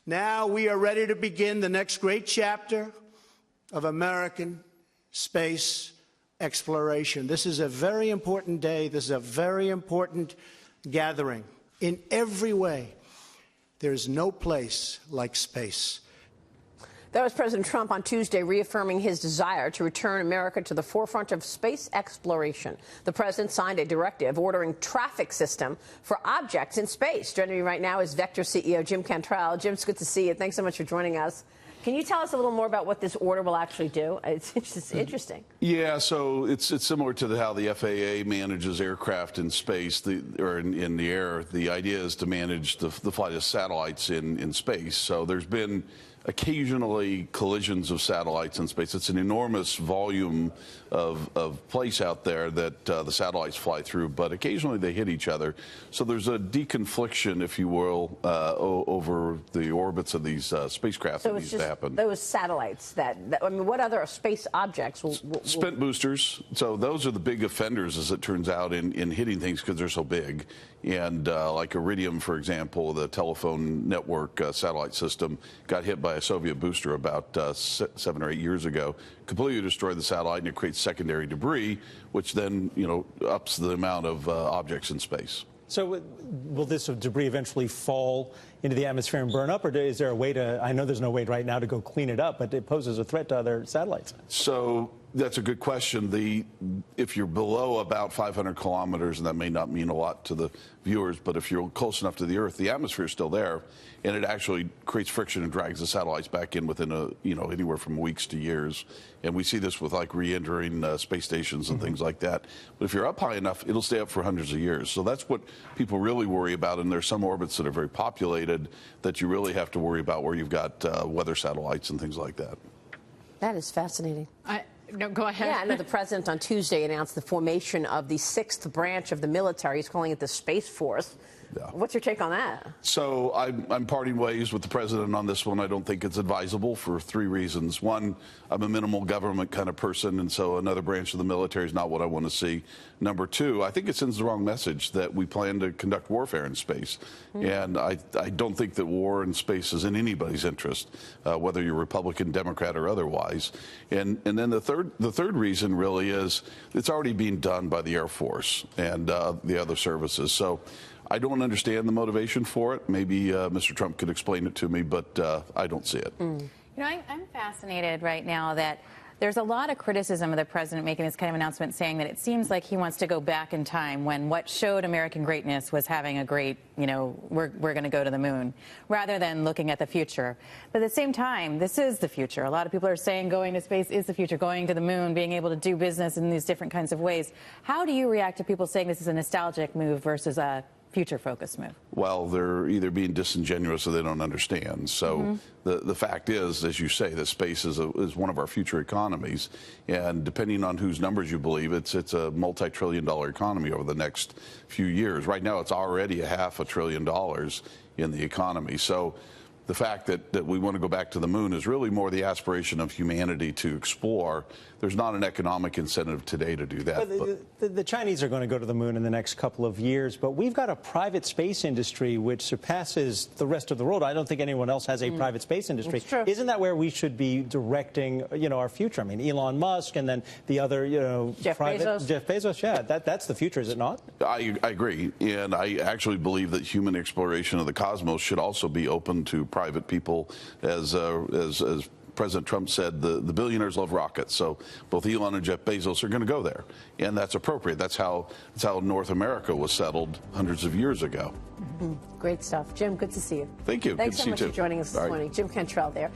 Now we are ready to begin the next great chapter of American space exploration. This is a very important day. This is a very important gathering. In every way, there's no place like space. That was President Trump on Tuesday reaffirming his desire to return America to the forefront of space exploration. The president signed a directive ordering traffic system for objects in space. Joining me right now is Vector CEO Jim Cantrell. Jim, it's good to see you. Thanks so much for joining us. Can you tell us a little more about what this order will actually do? It's interesting. Yeah, so it's similar to how the FAA manages aircraft in space, or in the air. The idea is to manage the flight of satellites in space. So there's been occasionally collisions of satellites in space. It's an enormous volume of place out there that the satellites fly through, but occasionally they hit each other. So there's a deconfliction, if you will, over the orbits of these spacecraft that needs to happen. Those satellites I mean, what other space objects will Spent boosters. So those are the big offenders, as it turns out, in hitting things because they're so big. And like Iridium, for example, the telephone network satellite system got hit by a Soviet booster about 7 or 8 years ago, completely destroyed the satellite, and it creates secondary debris, which then, ups the amount of objects in space. So will this debris eventually fall into the atmosphere and burn up, or is there a way to, I know there's no way right now to go clean it up, but it poses a threat to other satellites? So that's a good question. If you're below about 500 kilometers, and that may not mean a lot to the viewers, but if you're close enough to the Earth, the atmosphere is still there, and it actually creates friction and drags the satellites back in within anywhere from weeks to years. And we see this with like re-entering space stations and things like that. But if you're up high enough, it'll stay up for hundreds of years. So that's what people really worry about. And there's some orbits that are very populated that you really have to worry about, where you've got weather satellites and things like that. That is fascinating. No, go ahead. Yeah, I know the president on Tuesday announced the formation of the 6th branch of the military. He's calling it the Space Force. Yeah. What's your take on that? So I'm parting ways with the president on this one. I don't think it's advisable for 3 reasons. One, I'm a minimal government kind of person, and so another branch of the military is not what I want to see. Number 2, I think it sends the wrong message that we plan to conduct warfare in space. And I don't think that war in space is in anybody's interest, whether you're Republican, Democrat, or otherwise. And then the third reason really is it's already being done by the Air Force and the other services. So I don't understand the motivation for it. Maybe Mr. Trump could explain it to me, but I don't see it. I'm fascinated right now that there's a lot of criticism of the president making this kind of announcement, saying that it seems like he wants to go back in time when what showed American greatness was having a great, we're going to go to the moon, rather than looking at the future. But at the same time, this is the future. A lot of people are saying going to space is the future, going to the moon, being able to do business in these different kinds of ways. How do you react to people saying this is a nostalgic move versus a future-focused move? Well, they're either being disingenuous or they don't understand. So the fact is, as you say, that space is one of our future economies, and depending on whose numbers you believe, it's a multi-trillion-dollar economy over the next few years. Right now, it's already $500 billion in the economy. So the fact that we want to go back to the moon is really more the aspiration of humanity to explore. There's not an economic incentive today to do that. But the Chinese are going to go to the moon in the next couple of years, but we've got a private space industry which surpasses the rest of the world. I don't think anyone else has a private space industry. Isn't that where we should be directing, our future? I mean, Elon Musk and then the other, Jeff Bezos, yeah, that's the future, is it not? I agree, and I actually believe that human exploration of the cosmos should also be open to private people, as President Trump said, the billionaires love rockets. So both Elon and Jeff Bezos are going to go there, and that's appropriate. That's how North America was settled hundreds of years ago. Great stuff, Jim. Good to see you. Thank you. Thanks good so much for joining us this morning, Jim Cantrell there.